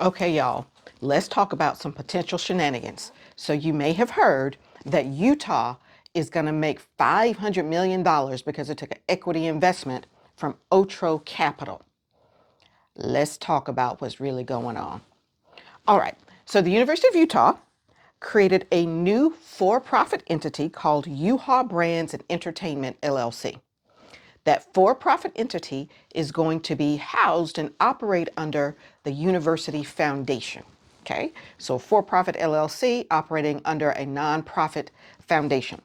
Okay, y'all, let's talk about some potential shenanigans. So you may have heard that Utah is going to make $500 million because it took an equity investment from Otro Capital. Let's talk about what's really going on. All right, so the University of Utah created a new for-profit entity called Utah Brands and Entertainment LLC. That for-profit entity is going to be housed and operate under the University Foundation. Okay, so for-profit LLC operating under a nonprofit foundation.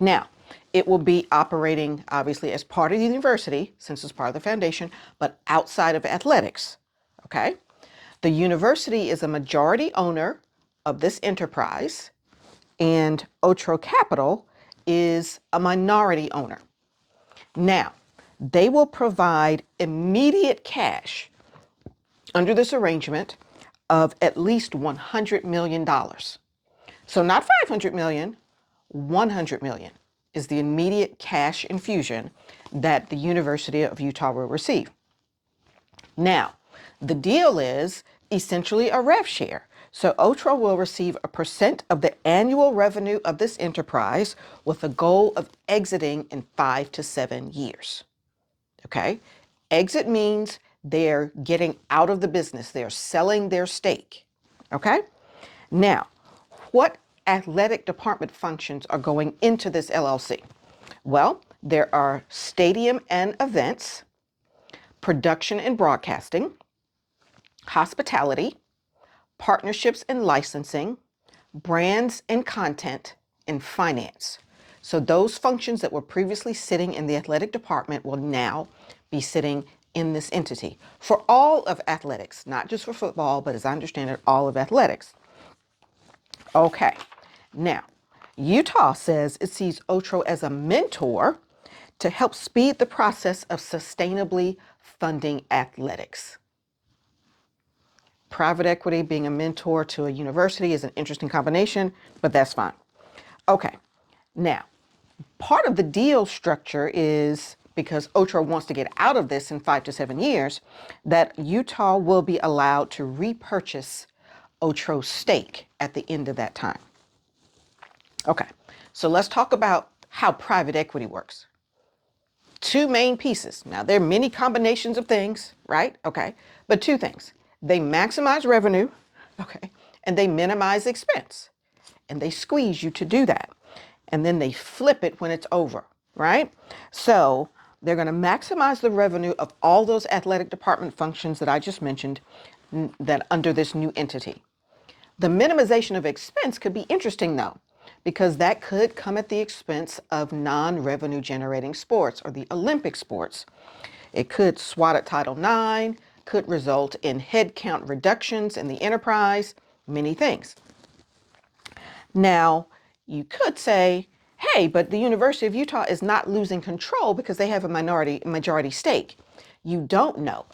Now, it will be operating obviously as part of the university since it's part of the foundation, but outside of athletics. Okay, the university is a majority owner of this enterprise, and Otro Capital is a minority owner. Now, they will provide immediate cash under this arrangement of at least $100 million. So not 500 million, 100 million is the immediate cash infusion that the University of Utah will receive. Now, the deal is essentially a rev share. So Otro will receive a percent of the annual revenue of this enterprise with a goal of exiting in 5 to 7 years. Okay? Exit means they're getting out of the business. They're selling their stake. Okay? Now, what athletic department functions are going into this LLC? Well, there are stadium and events, production and broadcasting, hospitality, partnerships and licensing, brands and content, and finance. So those functions that were previously sitting in the athletic department will now be sitting in this entity for all of athletics, not just for football, but as I understand it, all of athletics. Okay, now Utah says it sees Otro as a mentor to help speed the process of sustainably funding athletics. Private equity being a mentor to a university is an interesting combination, but that's fine. Okay, now part of the deal structure is because Otro wants to get out of this in 5 to 7 years, that Utah will be allowed to repurchase Otro's stake at the end of that time. Okay, so let's talk about how private equity works. Two main pieces. Now, there are many combinations of things, right? Okay, but two things. They maximize revenue, okay, and they minimize expense. And they squeeze you to do that. And then they flip it when it's over, right? So they're going to maximize the revenue of all those athletic department functions that I just mentioned that under this new entity. The minimization of expense could be interesting though, because that could come at the expense of non-revenue generating sports or the Olympic sports. It could swat at Title IX, could result in headcount reductions in the enterprise, many things. Now, you could say, hey, but the University of Utah is not losing control because they have a majority stake. You don't know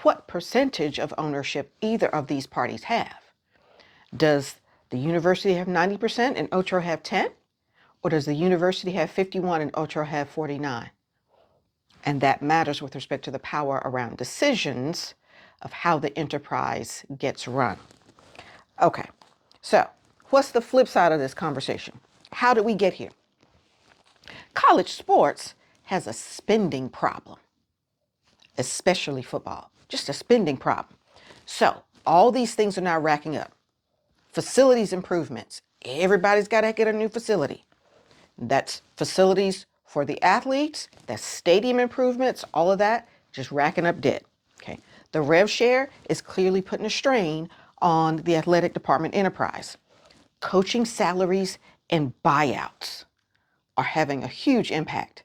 what percentage of ownership either of these parties have. Does the university have 90% and Otro have 10? Or does the university have 51 and Otro have 49? And that matters with respect to the power around decisions of how the enterprise gets run. Okay, so what's the flip side of this conversation? How did we get here? College sports has a spending problem, especially football, just a spending problem. So all these things are now racking up. Facilities improvements. Everybody's got to get a new facility. That's facilities for the athletes, that's stadium improvements, all of that, just racking up debt. Okay. The rev share is clearly putting a strain on the athletic department enterprise. Coaching salaries and buyouts are having a huge impact.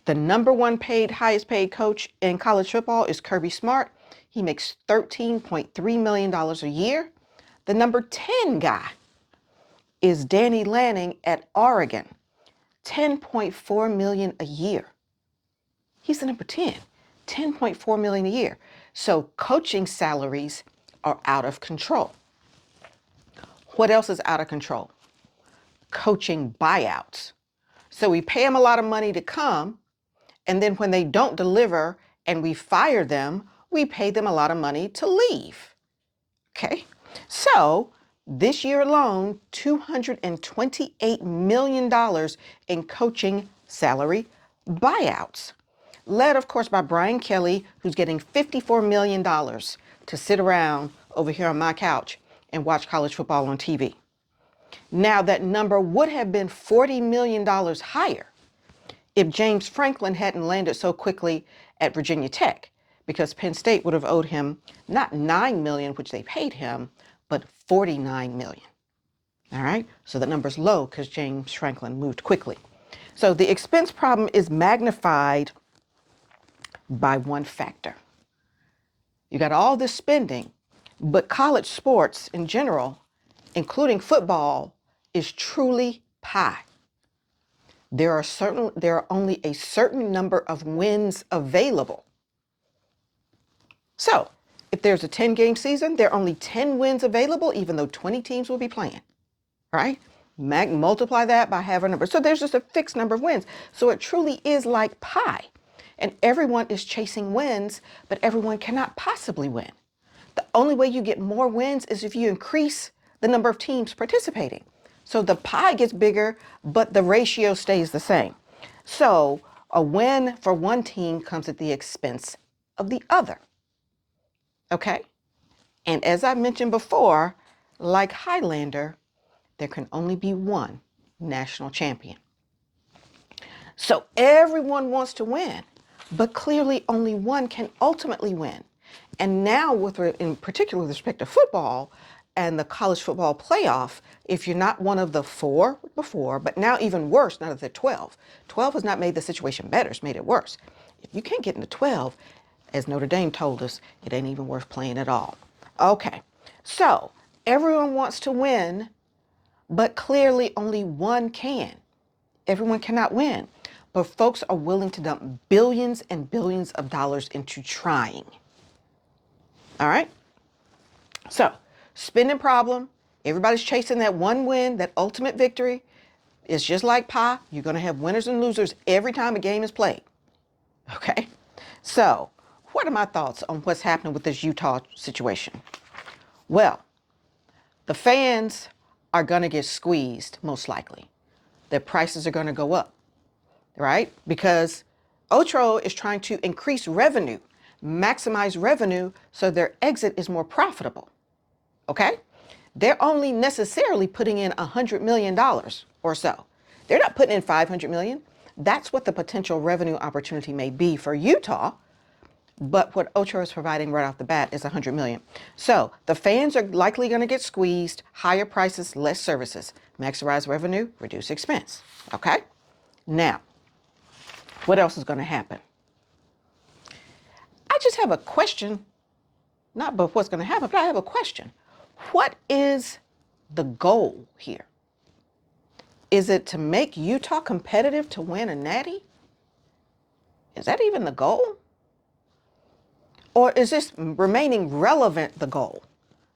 The number one highest paid coach in college football is Kirby Smart. He makes $13.3 million a year. The number 10 guy is Danny Lanning at Oregon, $10.4 million a year. He's the number 10, $10.4 million a year. So coaching salaries are out of control. What else is out of control? Coaching buyouts. So we pay them a lot of money to come, and then when they don't deliver and we fire them, we pay them a lot of money to leave. Okay, so this year alone, $228 million in coaching salary buyouts, led, of course, by Brian Kelly, who's getting $54 million to sit around over here on my couch and watch college football on TV. Now, that number would have been $40 million higher if James Franklin hadn't landed so quickly at Virginia Tech, because Penn State would have owed him not $9 million, which they paid him, but $49 million. All right, so the number's low because James Franklin moved quickly. So the expense problem is magnified by one factor. You got all this spending, but college sports in general, including football, is truly pie. There are only a certain number of wins available. So if there's a 10-game season, there are only 10 wins available, even though 20 teams will be playing, right? Multiply that by half a number. So there's just a fixed number of wins. So it truly is like pie. And everyone is chasing wins, but everyone cannot possibly win. The only way you get more wins is if you increase the number of teams participating. So the pie gets bigger, but the ratio stays the same. So a win for one team comes at the expense of the other. Okay? And as I mentioned before, like Highlander, there can only be one national champion. So everyone wants to win, but clearly only one can ultimately win. And now, in particular with respect to football and the college football playoff, if you're not one of the 4 before, but now even worse, now that they're 12. 12 has not made the situation better, it's made it worse. If you can't get into 12, as Notre Dame told us, it ain't even worth playing at all. Okay, so everyone wants to win, but clearly only one can. Everyone cannot win, but folks are willing to dump billions and billions of dollars into trying. All right? So, spending problem, everybody's chasing that one win, that ultimate victory. It's just like pie. You're going to have winners and losers every time a game is played. Okay? So, what are my thoughts on what's happening with this Utah situation? Well, the fans are going to get squeezed, most likely. Their prices are going to go up, right? Because Otro is trying to increase revenue, maximize revenue, so their exit is more profitable, okay? They're only necessarily putting in $100 million or so. They're not putting in $500 million. That's what the potential revenue opportunity may be for Utah. But what Otro is providing right off the bat is $100 million. So the fans are likely going to get squeezed, higher prices, less services, maximize revenue, reduce expense. Okay? Now, what else is going to happen? I just have a question, not but what's going to happen, but I have a question. What is the goal here? Is it to make Utah competitive to win a natty? Is that even the goal? Or is this remaining relevant the goal?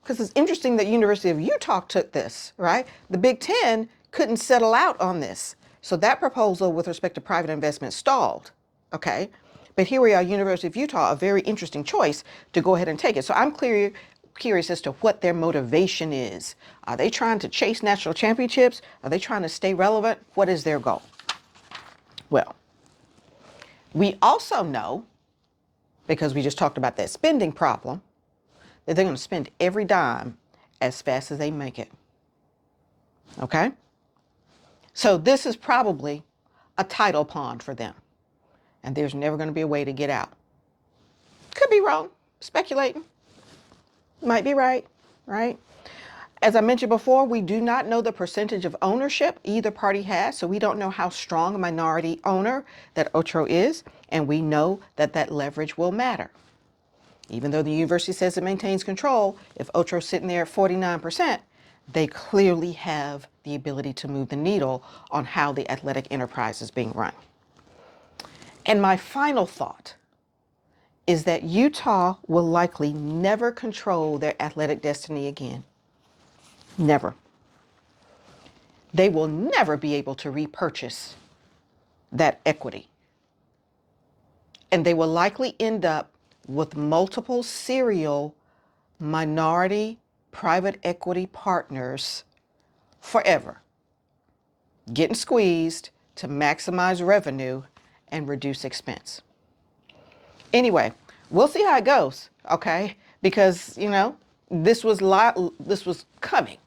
Because it's interesting that University of Utah took this, right? The Big Ten couldn't settle out on this. So that proposal with respect to private investment stalled, okay? But here we are, University of Utah, a very interesting choice to go ahead and take it. So I'm curious as to what their motivation is. Are they trying to chase national championships? Are they trying to stay relevant? What is their goal? Well, we also know, because we just talked about that spending problem, that they're going to spend every dime as fast as they make it. Okay? So this is probably a tidal pond for them. And there's never going to be a way to get out. Could be wrong. Speculating. Might be right. Right? As I mentioned before, we do not know the percentage of ownership either party has, so we don't know how strong a minority owner that Otro is, and we know that that leverage will matter. Even though the university says it maintains control, if Otro's sitting there at 49%, they clearly have the ability to move the needle on how the athletic enterprise is being run. And my final thought is that Utah will likely never control their athletic destiny again. Never. They will never be able to repurchase that equity. And they will likely end up with multiple serial minority private equity partners forever, getting squeezed to maximize revenue and reduce expense. Anyway, we'll see how it goes, okay? Because, this was coming.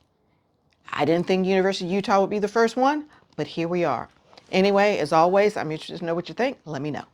I didn't think University of Utah would be the first one, but here we are. Anyway, as always, I'm interested to know what you think. Let me know.